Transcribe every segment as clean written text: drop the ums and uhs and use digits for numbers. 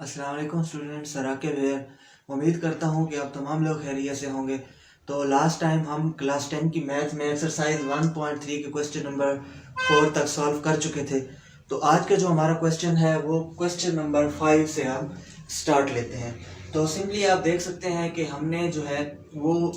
अस्सलाम वालेकुम स्टूडेंट्स, सराकिब है। उम्मीद करता हूँ कि आप तमाम लोग खैरियत से होंगे। तो लास्ट टाइम हम क्लास 10 की मैथ में एक्सरसाइज 1.3 के क्वेश्चन नंबर 4 तक सॉल्व कर चुके थे। तो आज का जो हमारा क्वेश्चन है वो क्वेश्चन नंबर 5 से हम स्टार्ट लेते हैं। तो सिंपली आप देख सकते हैं कि हमने जो है वो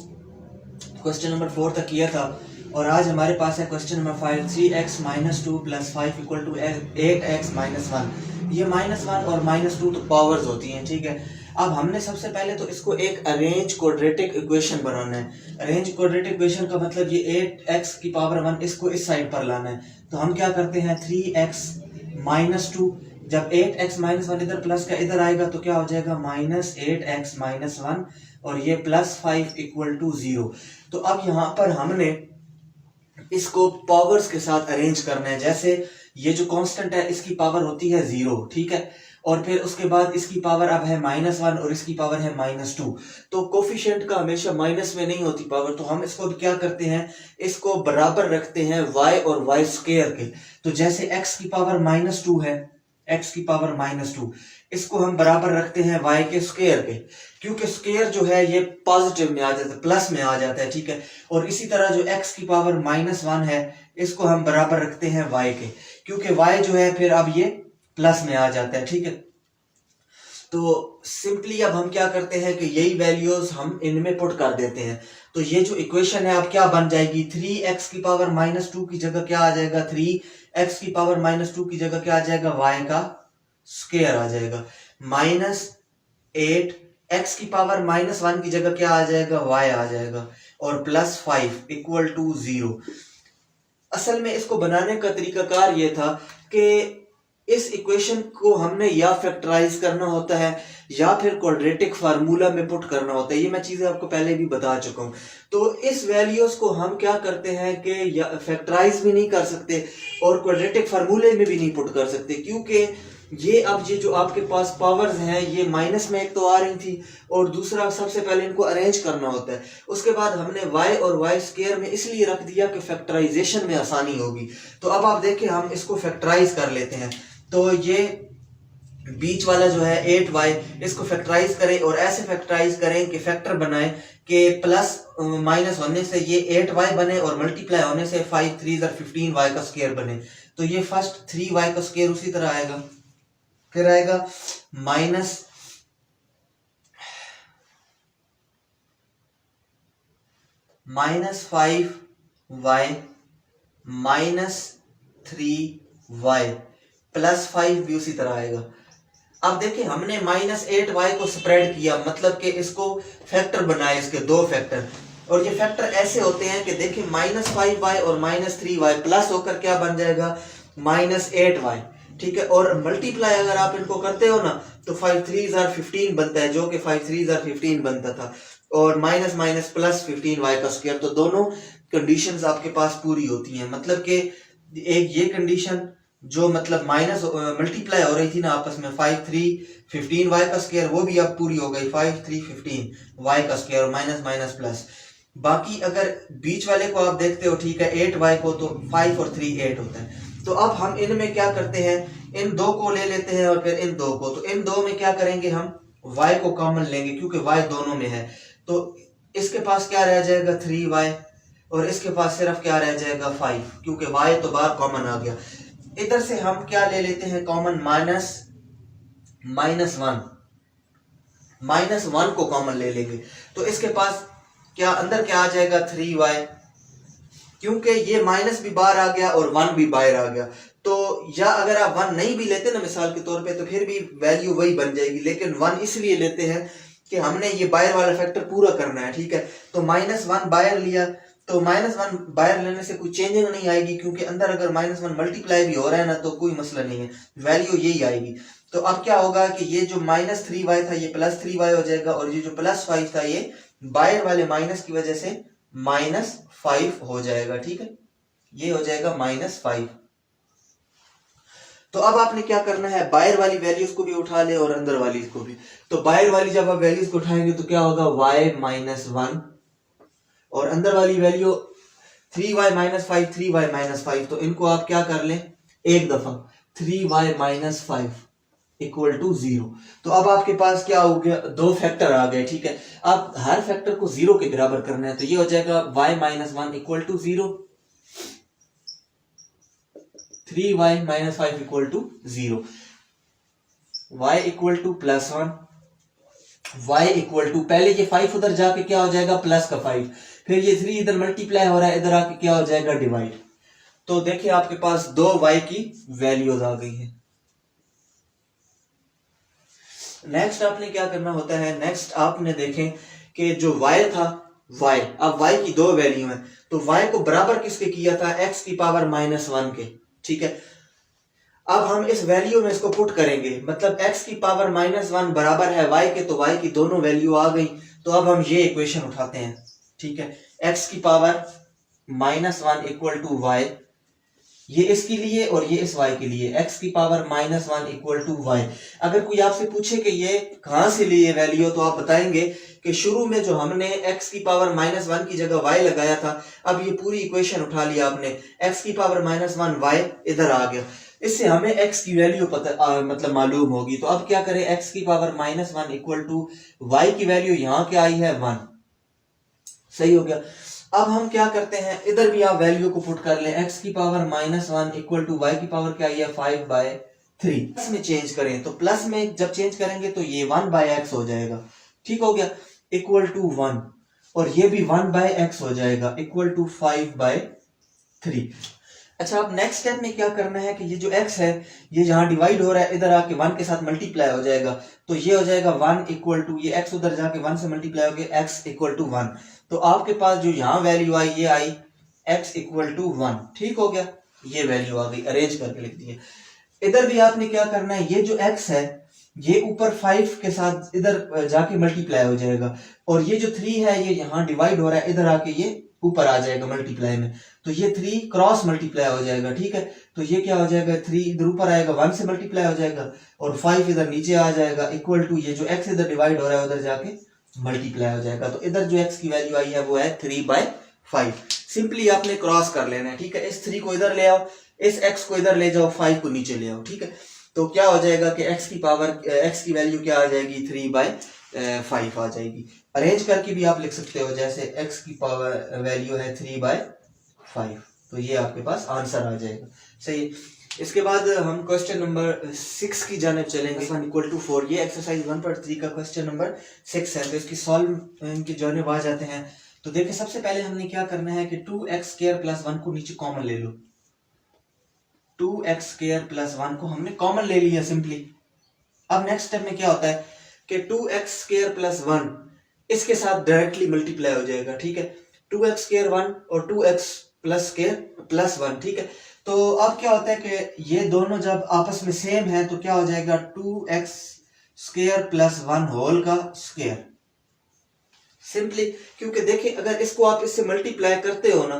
क्वेश्चन नंबर 4 तक किया था और आज हमारे पास है क्वेश्चन नंबर 5। 3x - 2 + 5 = 8x - 1। ये -1 और -2 तो पावर्स होती हैं, ठीक है। अब हमने सबसे पहले तो इसको एक अरेंज क्वाड्रेटिक इक्वेशन बनाना है। अरेंज क्वाड्रेटिक इक्वेशन का मतलब ये 8x की पावर 1 इसको इस साइड पर लाना है। तो हम क्या करते हैं, 3x - 2, जब 8x - 1 इधर प्लस का इधर आएगा तो क्या हो जाएगा, -8x - 1 और ये +5 = 0। तो अब यहाँ पर हमने इसको पावर्स के साथ अरेंज करना है। जैसे ये जो कांस्टेंट है इसकी पावर होती है 0, ठीक है। और फिर उसके बाद इसकी पावर अब है -1 और इसकी पावर है -2। तो कोफिशिएंट का हमेशा माइनस में नहीं होती पावर, तो हम इसको क्या करते हैं, इसको बराबर रखते हैं y और y स्क्वायर के। तो जैसे x की पावर -2 है, x की पावर -2, इसको हम बराबर रखते हैं y के स्क्वायर के, क्योंकि स्क्वायर जो है ये पॉजिटिव में आ जाता है, प्लस में आ जाता है, ठीक है। और इसी तरह जो x की पावर -1 है इसको हम बराबर रखते हैं y के, क्योंकि y जो है फिर अब ये प्लस में आ जाता है, ठीक है। तो सिंपली अब हम क्या करते हैं कि यही वैल्यूज हम इनमें पुट कर देते हैं। तो ये जो इक्वेशन है अब क्या बन जाएगी, 3x की पावर -2 की जगह क्या आ जाएगा, 3x की पावर -2 की जगह क्या आ जाएगा, y का स्क्वायर आ जाएगा, -8 x की पावर -1 की जगह क्या आ जाएगा, y आ जाएगा, और +5 = 0। असल में इसको बनाने का तरीकाकार ये था कि इस इक्वेशन को हमने या फैक्टराइज करना होता है या फिर क्वाड्रेटिक फार्मूला में पुट करना होता है। ये मैं चीजें आपको पहले भी बता चुका हूं। तो इस वैल्यूज को हम क्या करते हैं कि फैक्टराइज भी नहीं कर सकते और क्वाड्रेटिक फार्मूले में भी नहीं पुट कर सकते, क्योंकि ये जो आपके पास पावर्स हैं ये माइनस में एक तो आ रही थी और दूसरा सबसे पहले इनको अरेंज करना होता है। उसके बाद हमने y और y स्क्वायर में इसलिए रख दिया कि फैक्टराइजेशन में आसानी होगी। तो अब आप देखें हम इसको फैक्टराइज कर लेते हैं। तो ये बीच वाला जो है 8y, इसको फैक्टराइज करें और ऐसे फैक्टराइज करें कि फैक्टर बनाएं कि प्लस माइनस होने से ये 8y बने और मल्टीप्लाई होने से 5 3 15y का स्क्वायर बने। तो ये फर्स्ट 3y का स्क्वायर उसी तरह आएगा, फिर आएगा -5y -3y +5 भी उसी तरह आएगा। अब देखिए हमने -8y को स्प्रेड किया, मतलब कि इसको फैक्टर बनाए, इसके दो फैक्टर। और ये फैक्टर ऐसे होते हैं कि देखिए -5y और -3y प्लस होकर क्या बन जाएगा, -8y, ठीक है। और मल्टीप्लाई अगर आप इनको करते हो ना तो 5 3 15 बनता है, जो कि 5 3 15 बनता था, और माइनस माइनस प्लस 15y का स्क्वायर। तो दोनों कंडीशंस आपके पास पूरी होती हैं, मतलब कि एक ये कंडीशन जो मतलब माइनस मल्टीप्लाई हो रही थी ना आपस में 5 3 15y का स्क्वायर, वो भी अब पूरी हो गई, 5 3 15y का स्क्वायर माइनस माइनस प्लस। बाकी अगर बीच वाले को आप देखते हो, ठीक है, 8y को, तो 5 और 3 8 होता है। तो अब हम इनमें क्या करते हैं, इन दो को ले लेते हैं और फिर इन दो को। तो इन दो में क्या करेंगे, हम y को कॉमन लेंगे क्योंकि y दोनों में है। तो इसके पास क्या रह जाएगा, 3y, और इसके पास सिर्फ क्या रह जाएगा, 5, क्योंकि y तो बाहर कॉमन आ गया। इधर से हम क्या ले लेते हैं कॉमन, -1 को कॉमन ले लेंगे। तो इसके पास क्या अंदर क्या आ जाएगा, 3y, क्योंकि ये माइनस भी बाहर आ गया और 1 भी बाहर आ गया। तो या अगर आप 1 नहीं भी लेते ना मिसाल के तौर पे, तो फिर भी वैल्यू वही बन जाएगी, लेकिन 1 इसलिए लेते हैं कि हमने ये बाहर वाला फैक्टर पूरा करना है, ठीक है। तो -1 बाहर लिया, तो -1 बाहर लेने से कोई चेंजिंग नहीं आएगी, क्योंकि अंदर अगर -1 मल्टीप्लाई भी हो रहा है ना तो कोई मसला नहीं है, वैल्यू यही आएगी। तो अब क्या होगा कि ये जो -3y था ये +3y हो जाएगा, और ये जो +5 था ये बाहर वाले माइनस की वजह से -5 हो जाएगा, ठीक है। ये हो जाएगा -5। तो अब आपने क्या करना है, बाहर वाली वैल्यूज को भी उठा ले और अंदर वाली को भी। तो बाहर वाली जब आप वैल्यूज को उठाएंगे तो क्या होगा, y -1, और अंदर वाली वैल्यू 3y -5 3y -5। तो इनको आप क्या कर लें एक दफा, 3y -5 इक्वल टू 0। तो अब आपके पास क्या हो गया, दो फैक्टर आ गए, ठीक है। अब हर फैक्टर को 0 के बराबर करना है, तो ये हो जाएगा y minus 1 equal to 0, 3y minus 5 equal to 0, y equal to plus 1, y equal to, पहले ये 5 उधर जाके क्या हो जाएगा प्लस का 5, फिर ये 3 इधर मल्टीप्लाई हो रहा है, इधर आके क्या हो जाएगा डिवाइड। तो देखिए आपके पास दो y की वैल्यूज आ गई है। नेक्स्ट आपने क्या करना होता है, नेक्स्ट आपने देखें कि जो y था, y, अब y की दो वैल्यू है, तो y को बराबर किसके किया था, x की पावर माइनस 1 के, ठीक है। अब हम इस वैल्यू में इसको पुट करेंगे, मतलब x की पावर माइनस 1 बराबर है y के, तो y की दोनों वैल्यू आ गई। तो अब हम ये इक्वेशन उठाते हैं, ठीक है। x की power minus 1 equal to y, ये इसके लिए और ये इस y के लिए, x की power minus 1 equal to y. अगर कोई आपसे पूछे कि ये कहां से लिए वैल्यू, तो आप बताएंगे कि शुरू में जो हमने x की पावर माइनस 1 की जगह y लगाया था, अब ये पूरी इक्वेशन उठा लिया आपने, x की पावर माइनस 1 y इधर आ गया, इससे हमें x की वैल्यू पता मतलब मालूम होगी। तो अब क्या करें, x की power minus 1 equal to y की वैल्यू यहाँ क्या आई है 1, सही हो गया। अब हम क्या करते हैं, इधर भी आप वैल्यू को पुट कर लें, x की power minus 1 equal to y की पावर क्या है 5/3, प्लस में चेंज करें, तो प्लस में जब चेंज करेंगे तो ये 1/x हो जाएगा, ठीक हो गया, इक्वल टू 1, और ये भी 1/x हो जाएगा इक्वल टू 5/3। अच्छा, अब नेक्स्ट स्टेप में क्या करना है कि ये जो x है ये यहाँ डिवाइड हो रहा है, इधर आके 1 के साथ मल्टीप्लाई हो जाएगा, तो ये हो जाएगा 1 इक्वल टू, ये x उधर जाके 1 से मल्टीप्लाई हो गया, x इक्वल टू 1। तो आपके पास जो यहाँ वैल्यू आई ये आई x इक्वल टू 1, ठीक हो गया, ये वैल्यू आ गई, अरेंज करके लिख दिए। इधर भी आपने क्या करना है, ये जो x है ये ऊपर 5 के साथ इधर जाके मल्टीप्लाई हो जाएगा, और ये जो 3 है ये यहाँ डिवाइड हो रहा है, इधर आके ये ऊपर आ जाएगा मल्टीप्लाई में, तो ये 3 क्रॉस मल्टीप्लाई हो जाएगा, ठीक है। तो ये क्या हो जाएगा, 3 इधर ऊपर आएगा 1 से मल्टीप्लाई हो जाएगा, और 5 इधर नीचे आ जाएगा, इक्वल टू ये जो x इधर डिवाइड हो रहा है उधर जाके मल्टीप्लाई हो जाएगा। तो इधर जो x की वैल्यू आई है वो है 3/5। सिंपली आपने क्रॉस कर लेना है, ठीक है। इस 3 को इधर ले आओ, इस x को इधर ले जाओ, 5 को नीचे ले आओ, ठीक है। तो क्या हो जाएगा कि x की पावर, x की वैल्यू क्या आ जाएगी 3/5 आ जाएगी। अरेंज करके भी आप लिख सकते हो, जैसे x की पावर वैल्यू है 3/5, तो ये आपके पास आंसर आ जाएगा, सही। इसके बाद हम क्वेश्चन नंबर 6 की जानिब चलेंगे, 1 इक्वल टू 4, ये एक्सरसाइज 1.3 का क्वेश्चन नंबर 6 है। तो इसकी सॉल्व की जानिब आ जाते हैं। तो देखिए सबसे पहले हमने क्या करना है कि 2x² + 1 को नीचे कॉमन ले लो, 2x² + 1 को हमने कॉमन ले लिया सिंपली। अब नेक्स्ट स्टेप में क्या होता है कि 2x² + 1 इसके साथ डायरेक्टली मल्टीप्लाई हो जाएगा, ठीक है। 2x² 1 और 2x + 1, ठीक है। तो अब क्या होता है कि ये दोनों जब आपस में सेम है तो क्या हो जाएगा 2x² + 1 होल का स्क्वायर, सिंपली। क्योंकि देखिए अगर इसको आप इससे मल्टीप्लाई करते हो ना,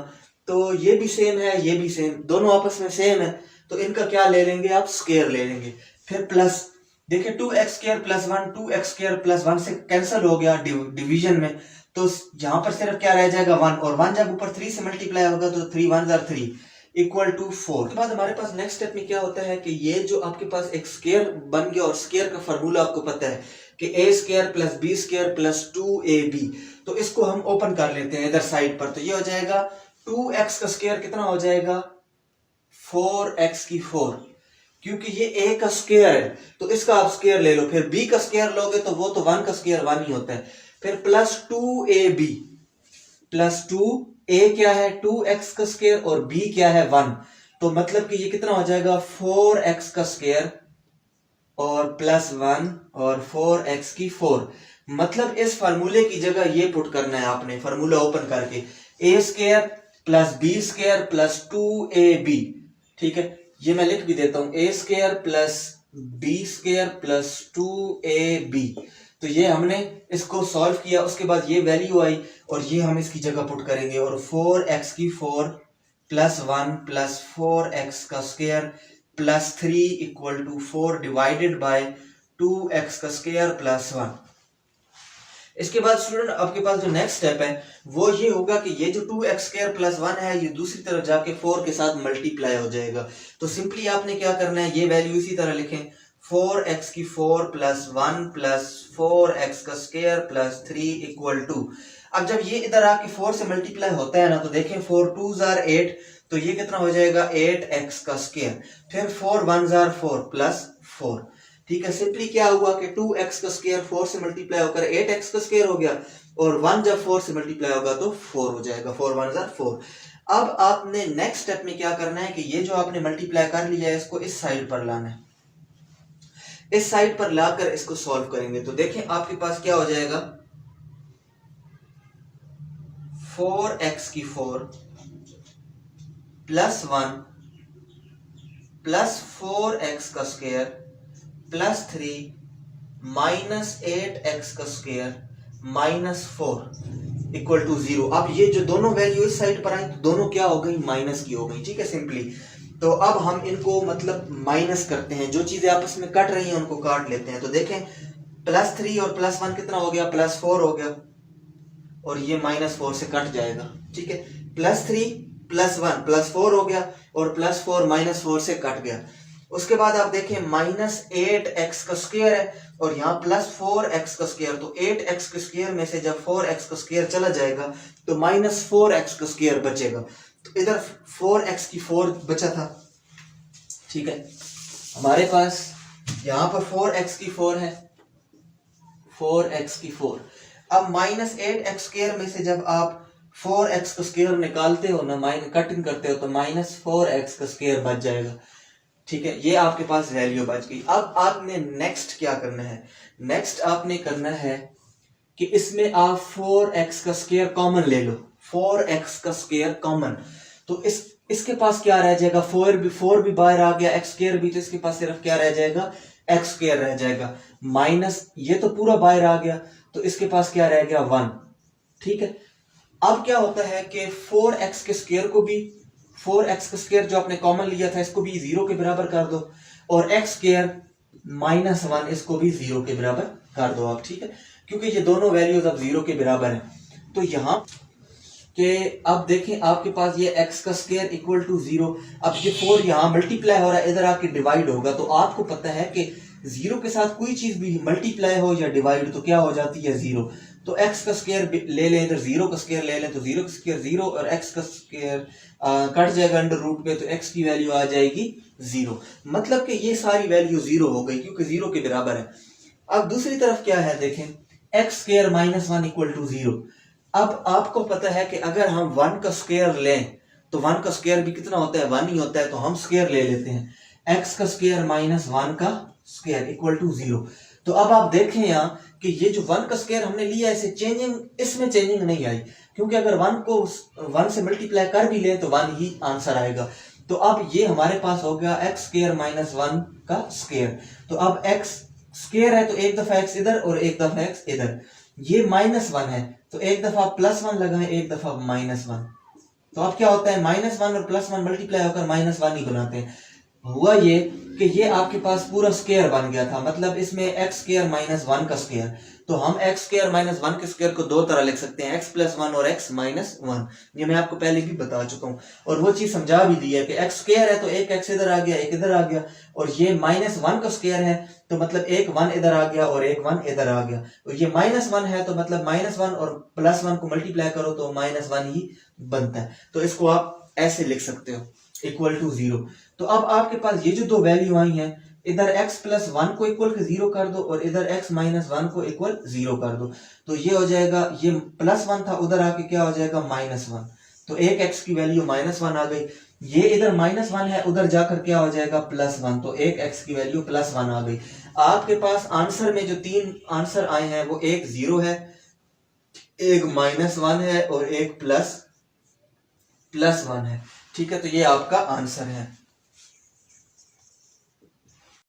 तो ये भी सेम है, ये भी सेम, दोनों आपस में सेम है, तो इनका क्या ले लेंगे आप, स्क्वायर ले लेंगे। फिर प्लस, देखिए 2x² + 1 2x² + 1 से कैंसिल हो गया डिवीजन में, तो यहाँ पर सिर्फ क्या रह जाएगा 1, और 1 जब ऊपर 3 से मल्टीप्लाई होगा तो 3 1 = 3 इक्वल टू 4। उसके बाद हमारे पास नेक्स्ट स्टेप में क्या होता है कि ये जो आपके पास एक स्क्वायर बन गया, और स्क्वायर का फार्मूला आपको पता है कि a² + b² + 2ab, तो इसको हम ओपन कर लेते हैं इधर साइड पर। तो ये हो जाएगा 2x का स्क्वायर कितना हो जाएगा 4x की 4, क्योंकि ये a का स्क्वायर है तो इसका आप स्क्वायर ले लो। फिर b का स्क्वायर लोगे तो वो तो 1 का स्क्वायर 1 ही होता है। फिर प्लस 2ab + 2a क्या है 2x का स्क्वायर, और b क्या है 1, तो मतलब कि ये कितना हो जाएगा 4x का स्क्वायर और +1 और 4x की 4। मतलब इस फार्मूले की जगह ये पुट करना है आपने, फार्मूला ओपन करके, a² + b² + 2ab, ठीक है। ये मैं लिख भी देता हूं, a² + b² + 2ab। तो ये हमने इसको सॉल्व किया, उसके बाद ये वैल्यू आई और ये हम इसकी जगह पुट करेंगे, और 4x की 4 + 1 + 4x का square + 3 equal to 4 divided by 2x का स्क्वायर + 1। इसके बाद स्टूडेंट आपके पास जो नेक्स्ट स्टेप है वो ये होगा कि ये जो 2x² + 1 है ये दूसरी तरफ जाके 4 के साथ मल्टीप्लाई हो जाएगा। तो सिंपली आपने क्या करना है, ये वैल्यू इसी तरह लिखें, 4x की 4 प्लस 1 प्लस 4x का स्क्वायर प्लस 3 इक्वल टू। अब जब ये इधर आके 4 से मल्टीप्लाई होता है ना, तो देखें 4 2 जार 8, तो ये कितना हो जाएगा 8x का स्क्वायर, फिर 4 1 जार 4 प्लस 4। ठीक है, सिंपली क्या हुआ कि 2x का स्क्वायर 4 से मल्टीप्लाई होकर 8x का स्क्वायर हो गया, और 1 जब 4 से मल्टीप्लाई होगा तो 4 हो जाएगा, 4 1 जार 4। अब आपने नेक्स्ट स्टेप में क्या करना है कि ये जो आपने मल्टीप्लाई कर लिया है इसको इस साइड पर लाना है, इस साइड पर लाकर इसको सॉल्व करेंगे। तो देखें आपके पास क्या हो जाएगा, 4x की 4 प्लस 1 प्लस 4x का स्क्वायर प्लस 3 माइनस 8x का स्क्वायर माइनस 4 इक्वल टू 0। अब ये जो दोनों वैल्यू इस साइड पर आई तो दोनों क्या हो गई, माइनस की हो गई। ठीक है, सिंपली तो अब हम इनको मतलब माइनस करते हैं, जो चीजें आपस में कट रही हैं उनको काट लेते हैं। तो देखें प्लस 3 और प्लस 1 कितना हो गया, प्लस 4 हो गया, और ये माइनस 4 से कट जाएगा। ठीक है, प्लस 3 प्लस 1 प्लस 4 हो गया, और प्लस 4 माइनस 4 से कट गया। उसके बाद आप देखें माइनस 8x का स्क्वायर है और यहाँ प्लस 4x का स्क्वायर, तो 8x के स्क्वायर में से जब 4x का स्क्वायर चला जाएगा तो माइनस 4x का स्क्वायर बचेगा। तो इधर 4x की 4 बचा था। ठीक है, हमारे पास यहाँ पर 4x की 4 है, 4x की 4। अब माइनस 8x स्क्वायर में से जब आप 4x का स्क्वायर निकालते हो ना, कटिंग करते हो, तो माइनस 4x का स्क्वायर बच जाएगा। ठीक है, ये आपके पास वैल्यू बच गई। अब आपने नेक्स्ट क्या करना है, नेक्स्ट आपने करना है कि इसमें आप 4x का स्क्वायर कॉमन ले लो, 4x का स्क्वायर कॉमन, तो इसके पास क्या रह जाएगा, 4 भी बाहर आ गया, x स्क्वायर भी, तो इसके पास सिर्फ क्या रह जाएगा, x स्क्वायर रह जाएगा, माइनस ये तो पूरा बाहर आ गया, तो इसके पास क्या रह गया 1। ठीक है, अब क्या होता है कि 4x के स्क्वायर को भी, 4x का स्क्वायर जो आपने कॉमन लिया था इसको भी 0 के बराबर कर दो, और x स्क्वायर माइनस 1 इसको भी 0 के बराबर कर दो आप। ठीक है, क्योंकि ये दोनों वैल्यूज अब 0 के बराबर हैं। तो यहाँ के अब देखें आपके पास ये x का स्क्वायर इक्वल टू 0। अब ये 4 यहाँ मल्टीप्लाई हो रहा है, इधर आके डिवाइड होगा, तो आपको पता है कि 0 के साथ कोई चीज भी मल्टीप्लाई हो या डिवाइड तो क्या हो जाती है 0। तो x का स्क्वायर ले लें, इधर 0 का स्क्वायर ले लें, तो 0 का स्क्वायर 0 और x का स्क्वायर कट जाएगा अंडर रूट में, तो x की वैल्यू आ जाएगी 0। मतलब कि ये सारी वैल्यू 0 हो गई क्योंकि 0 के बराबर है। अब दूसरी तरफ क्या है, देखें x square minus 1 equal to 0। अब आपको पता है कि अगर हम 1 का स्क्वायर लें तो 1 का स्क्वायर भी कितना होता है, 1 ही होता है, तो हम स्क्वायर ले लेते हैं। x का स्क्वायर माइनस 1 का स्क्वायर इक्वल टू 0। तो अब आप देखें यहाँ कि ये जो 1 का स्क्वायर हमने लिया है, इसमें चेंजिंग नहीं आई, क्योंकि अगर 1 को 1 से मल्टीप्लाई कर भी लें तो 1 ही आंसर आएगा। तो अब ये हमारे पास हो गया x स्क्वायर माइनस 1 का स्क्वायर। तो अब x स्क्वायर है तो एक दफा x इधर और एक दफा x इधर, ये माइनस 1 है तो एक दफा प्लस 1 लगाएं, एक दफा माइनस 1। तो अब क्या होता है, माइनस 1 और प्लस 1 मल्टीप्लाई होकर माइनस 1 ही बनाते हैं। हुआ ये कि ये आपके पास पूरा स्क्वायर बन गया था, मतलब इसमें x स्क्वायर माइनस 1 का स्क्वायर, तो हम x स्क्वायर माइनस 1 के स्क्वायर को दो तरह लिख सकते हैं, x प्लस 1 और x माइनस 1। ये मैं आपको पहले भी बता चुका हूँ और वो चीज समझा भी दी है कि x स्क्वायर है तो एक x इधर आ गया, एक इधर आ गया, और ये माइनस 1 का स्क्वायर है तो मतलब एक 1 इधर आ गया और एक 1 इधर आ गया, और ये माइनस 1 है तो मतलब माइनस 1 और प्लस 1 को मल्टीप्लाई करो तो माइनस 1 ही बनता है। तो इसको आप ऐसे लिख सकते हो, इक्वल टू 0। तो अब आपके पास ये जो दो वैल्यू आई हैं, इधर x प्लस 1 को इक्वल 0 कर दो और इधर x माइनस 1 को इक्वल 0 कर दो, तो ये हो जाएगा, ये प्लस 1 था उधर आके क्या हो जाएगा माइनस 1, तो एक x की वैल्यू माइनस 1 आ गई। ये इधर माइनस 1 है, उधर जाकर क्या हो जाएगा प्लस 1, तो एक x की वैल्यू प्लस 1 आ गई। आपके पास आंसर में जो 3 आंसर आए हैं वो एक 0 है, एक माइनस 1 है और एक प्लस 1 है। ठीक है, तो ये आपका आंसर है।